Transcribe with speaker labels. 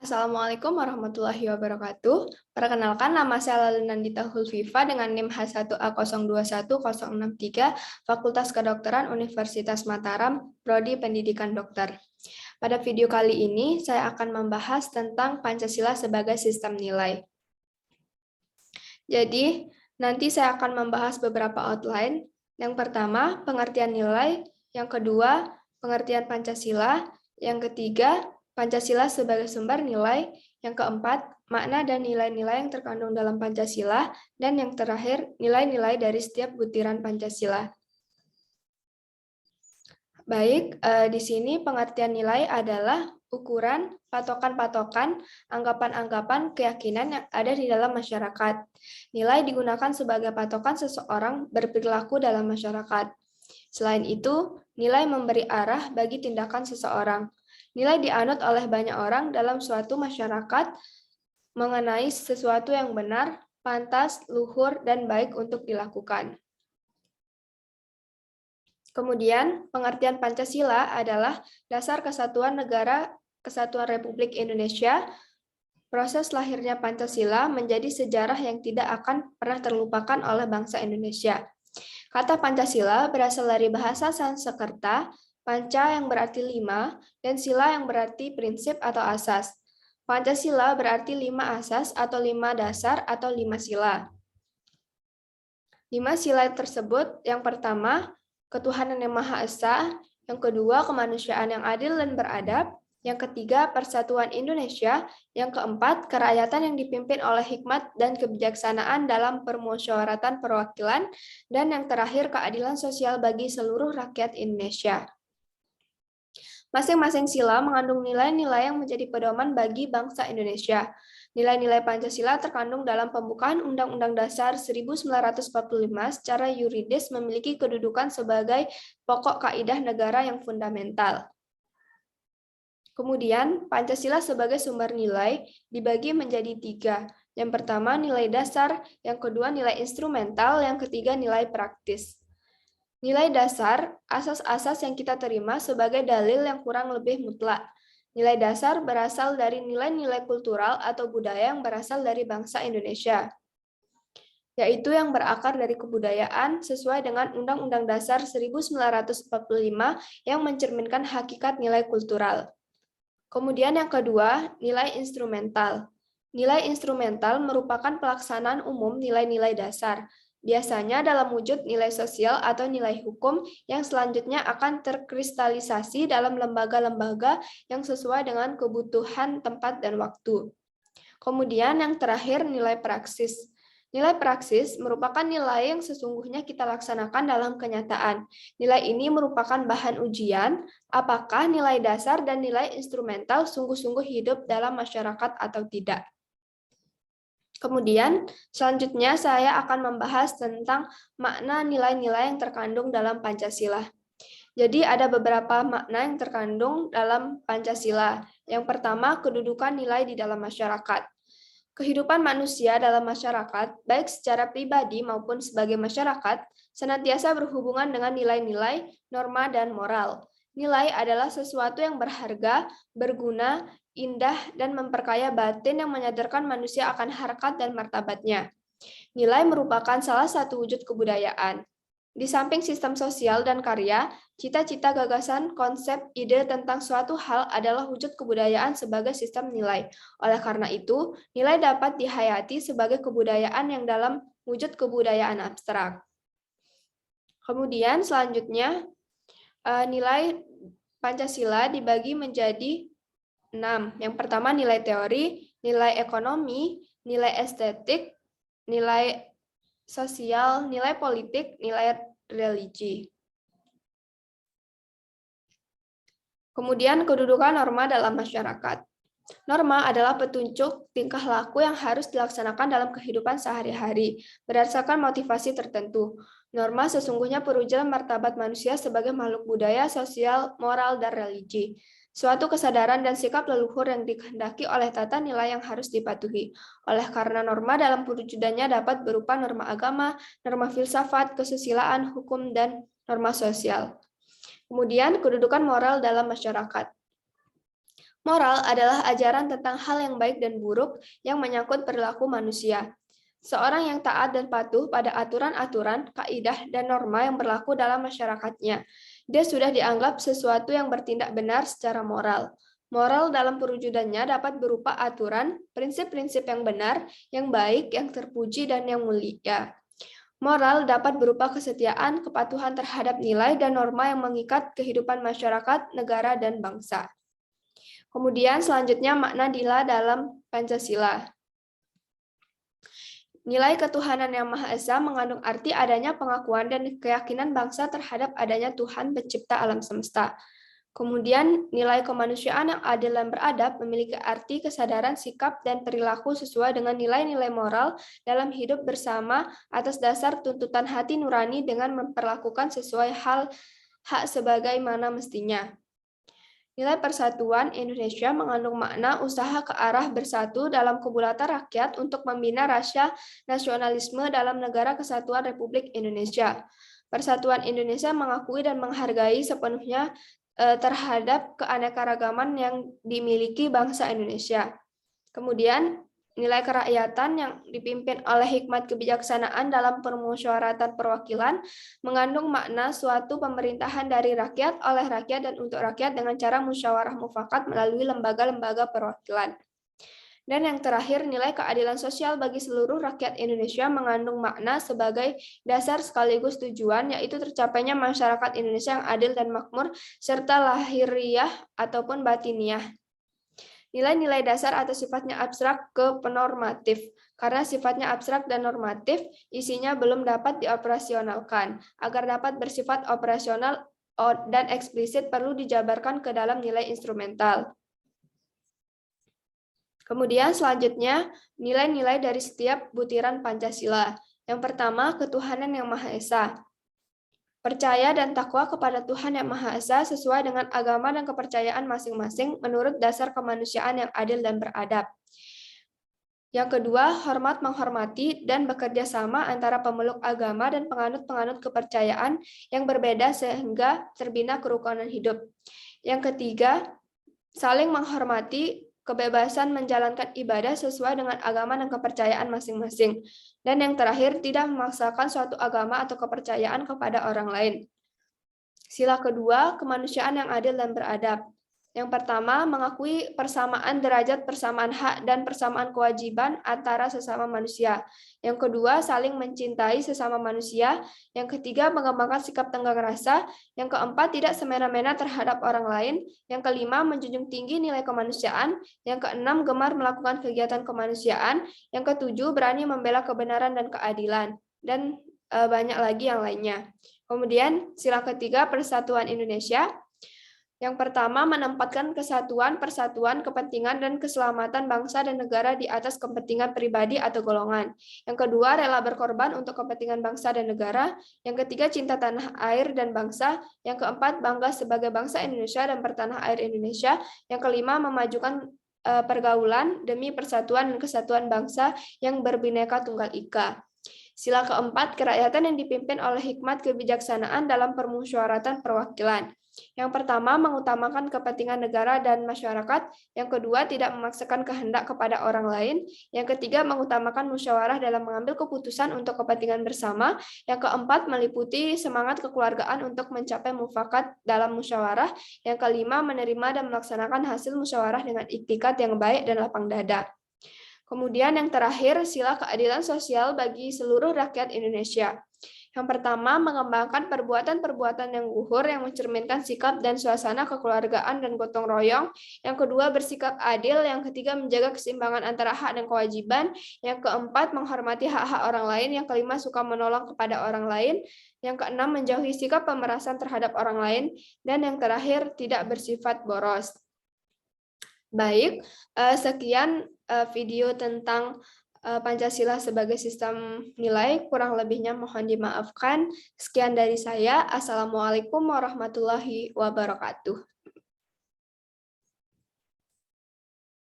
Speaker 1: Assalamualaikum warahmatullahi wabarakatuh. Perkenalkan, nama saya Lalu Nandita Hulfifa dengan NIM H1A021063, Fakultas Kedokteran Universitas Mataram, Prodi Pendidikan Dokter. Pada video kali ini, saya akan membahas tentang Pancasila sebagai sistem nilai. Jadi, nanti saya akan membahas beberapa outline. Yang pertama, pengertian nilai. Yang kedua, pengertian Pancasila. Yang ketiga, Pancasila sebagai sumber nilai. Yang keempat, makna dan nilai-nilai yang terkandung dalam Pancasila. Dan yang terakhir, nilai-nilai dari setiap butiran Pancasila. Baik, di sini pengertian nilai adalah ukuran, patokan-patokan, anggapan-anggapan, keyakinan yang ada di dalam masyarakat. Nilai digunakan sebagai patokan seseorang berperilaku dalam masyarakat. Selain itu, nilai memberi arah bagi tindakan seseorang. Nilai dianut oleh banyak orang dalam suatu masyarakat mengenai sesuatu yang benar, pantas, luhur, dan baik untuk dilakukan. Kemudian, pengertian Pancasila adalah dasar kesatuan negara Kesatuan Republik Indonesia. Proses lahirnya Pancasila menjadi sejarah yang tidak akan pernah terlupakan oleh bangsa Indonesia. Kata Pancasila berasal dari bahasa Sanskerta, panca yang berarti 5, dan sila yang berarti prinsip atau asas. Pancasila berarti 5 asas atau 5 dasar atau 5 sila. 5 sila tersebut, yang pertama, ketuhanan yang Maha Esa, yang kedua, kemanusiaan yang adil dan beradab, yang ketiga, persatuan Indonesia, yang keempat, kerakyatan yang dipimpin oleh hikmat dan kebijaksanaan dalam permusyawaratan perwakilan, dan yang terakhir, keadilan sosial bagi seluruh rakyat Indonesia. Masing-masing sila mengandung nilai-nilai yang menjadi pedoman bagi bangsa Indonesia. Nilai-nilai Pancasila terkandung dalam pembukaan Undang-Undang Dasar 1945 secara yuridis memiliki kedudukan sebagai pokok kaidah negara yang fundamental. Kemudian, Pancasila sebagai sumber nilai dibagi menjadi 3. Yang pertama, nilai dasar, yang kedua, nilai instrumental, yang ketiga, nilai praktis. Nilai dasar, asas-asas yang kita terima sebagai dalil yang kurang lebih mutlak. Nilai dasar berasal dari nilai-nilai kultural atau budaya yang berasal dari bangsa Indonesia, yaitu yang berakar dari kebudayaan sesuai dengan Undang-Undang Dasar 1945 yang mencerminkan hakikat nilai kultural. Kemudian yang kedua, nilai instrumental. Nilai instrumental merupakan pelaksanaan umum nilai-nilai dasar, biasanya dalam wujud nilai sosial atau nilai hukum yang selanjutnya akan terkristalisasi dalam lembaga-lembaga yang sesuai dengan kebutuhan tempat dan waktu. Kemudian yang terakhir, nilai praksis. Nilai praksis merupakan nilai yang sesungguhnya kita laksanakan dalam kenyataan. Nilai ini merupakan bahan ujian apakah nilai dasar dan nilai instrumental sungguh-sungguh hidup dalam masyarakat atau tidak. Kemudian, selanjutnya saya akan membahas tentang makna nilai-nilai yang terkandung dalam Pancasila. Jadi ada beberapa makna yang terkandung dalam Pancasila. Yang pertama, kedudukan nilai di dalam masyarakat. Kehidupan manusia dalam masyarakat, baik secara pribadi maupun sebagai masyarakat, senantiasa berhubungan dengan nilai-nilai, norma, dan moral. Nilai adalah sesuatu yang berharga, berguna, indah, dan memperkaya batin yang menyadarkan manusia akan harkat dan martabatnya. Nilai merupakan salah satu wujud kebudayaan. Di samping sistem sosial dan karya, cita-cita, gagasan, konsep, ide tentang suatu hal adalah wujud kebudayaan sebagai sistem nilai. Oleh karena itu, nilai dapat dihayati sebagai kebudayaan yang dalam wujud kebudayaan abstrak. Kemudian selanjutnya, nilai Pancasila dibagi menjadi 6. Yang pertama, nilai teori, nilai ekonomi, nilai estetik, nilai sosial, nilai politik, nilai religi. Kemudian kedudukan norma dalam masyarakat. Norma adalah petunjuk tingkah laku yang harus dilaksanakan dalam kehidupan sehari-hari, berdasarkan motivasi tertentu. Norma sesungguhnya perwujudan martabat manusia sebagai makhluk budaya, sosial, moral, dan religi. Suatu kesadaran dan sikap leluhur yang dikehendaki oleh tata nilai yang harus dipatuhi. Oleh karena norma dalam perwujudannya dapat berupa norma agama, norma filsafat, kesusilaan, hukum, dan norma sosial. Kemudian, kedudukan moral dalam masyarakat. Moral adalah ajaran tentang hal yang baik dan buruk yang menyangkut perilaku manusia. Seorang yang taat dan patuh pada aturan-aturan, kaidah, dan norma yang berlaku dalam masyarakatnya. Dia sudah dianggap sesuatu yang bertindak benar secara moral. Moral dalam perwujudannya dapat berupa aturan, prinsip-prinsip yang benar, yang baik, yang terpuji, dan yang mulia. Moral dapat berupa kesetiaan, kepatuhan terhadap nilai dan norma yang mengikat kehidupan masyarakat, negara, dan bangsa. Kemudian selanjutnya makna nilai dalam Pancasila. Nilai ketuhanan yang Maha Esa mengandung arti adanya pengakuan dan keyakinan bangsa terhadap adanya Tuhan pencipta alam semesta. Kemudian nilai kemanusiaan yang adil dan beradab memiliki arti kesadaran sikap dan perilaku sesuai dengan nilai-nilai moral dalam hidup bersama atas dasar tuntutan hati nurani dengan memperlakukan sesuai hak sebagaimana mestinya. Nilai persatuan Indonesia mengandung makna usaha ke arah bersatu dalam kebulatan rakyat untuk membina rasa nasionalisme dalam negara kesatuan Republik Indonesia. Persatuan Indonesia mengakui dan menghargai sepenuhnya terhadap keanekaragaman yang dimiliki bangsa Indonesia. Kemudian, nilai kerakyatan yang dipimpin oleh hikmat kebijaksanaan dalam permusyawaratan perwakilan mengandung makna suatu pemerintahan dari rakyat, oleh rakyat, dan untuk rakyat dengan cara musyawarah mufakat melalui lembaga-lembaga perwakilan. Dan yang terakhir, nilai keadilan sosial bagi seluruh rakyat Indonesia mengandung makna sebagai dasar sekaligus tujuan, yaitu tercapainya masyarakat Indonesia yang adil dan makmur, serta lahiriah ataupun batiniah. Nilai-nilai dasar atau sifatnya abstrak ke penormatif. Karena sifatnya abstrak dan normatif, isinya belum dapat dioperasionalkan. Agar dapat bersifat operasional dan eksplisit perlu dijabarkan ke dalam nilai instrumental. Kemudian selanjutnya, nilai-nilai dari setiap butiran Pancasila. Yang pertama, ketuhanan yang Maha Esa. Percaya dan takwa kepada Tuhan Yang Maha Esa sesuai dengan agama dan kepercayaan masing-masing menurut dasar kemanusiaan yang adil dan beradab. Yang kedua, hormat menghormati dan bekerja sama antara pemeluk agama dan penganut-penganut kepercayaan yang berbeda sehingga terbina kerukunan hidup. Yang ketiga, saling menghormati kebebasan menjalankan ibadah sesuai dengan agama dan kepercayaan masing-masing. Dan yang terakhir, tidak memaksakan suatu agama atau kepercayaan kepada orang lain. Sila kedua, kemanusiaan yang adil dan beradab. Yang pertama, mengakui persamaan derajat, persamaan hak, dan persamaan kewajiban antara sesama manusia. Yang kedua, saling mencintai sesama manusia. Yang ketiga, mengembangkan sikap tenggang rasa. Yang keempat, tidak semena-mena terhadap orang lain. Yang kelima, menjunjung tinggi nilai kemanusiaan. Yang keenam, gemar melakukan kegiatan kemanusiaan. Yang ketujuh, berani membela kebenaran dan keadilan. Dan banyak lagi yang lainnya. Kemudian, sila ketiga, persatuan Indonesia. Yang pertama, menempatkan kesatuan, persatuan, kepentingan, dan keselamatan bangsa dan negara di atas kepentingan pribadi atau golongan. Yang kedua, rela berkorban untuk kepentingan bangsa dan negara. Yang ketiga, cinta tanah air dan bangsa. Yang keempat, bangga sebagai bangsa Indonesia dan bertanah air Indonesia. Yang kelima, memajukan pergaulan demi persatuan dan kesatuan bangsa yang berbineka tunggal ika. Sila keempat, kerakyatan yang dipimpin oleh hikmat kebijaksanaan dalam permusyawaratan perwakilan. Yang pertama, mengutamakan kepentingan negara dan masyarakat. Yang kedua, tidak memaksakan kehendak kepada orang lain. Yang ketiga, mengutamakan musyawarah dalam mengambil keputusan untuk kepentingan bersama. Yang keempat, meliputi semangat kekeluargaan untuk mencapai mufakat dalam musyawarah. Yang kelima, menerima dan melaksanakan hasil musyawarah dengan iktikat yang baik dan lapang dada. Kemudian yang terakhir, sila keadilan sosial bagi seluruh rakyat Indonesia. Yang pertama, mengembangkan perbuatan-perbuatan yang luhur yang mencerminkan sikap dan suasana kekeluargaan dan gotong royong. Yang kedua, bersikap adil. Yang ketiga, menjaga keseimbangan antara hak dan kewajiban. Yang keempat, menghormati hak-hak orang lain. Yang kelima, suka menolong kepada orang lain. Yang keenam, menjauhi sikap pemerasan terhadap orang lain. Dan yang terakhir, tidak bersifat boros. Baik, sekian video tentang Pancasila sebagai sistem nilai, kurang lebihnya mohon dimaafkan. Sekian dari saya. Assalamualaikum warahmatullahi wabarakatuh.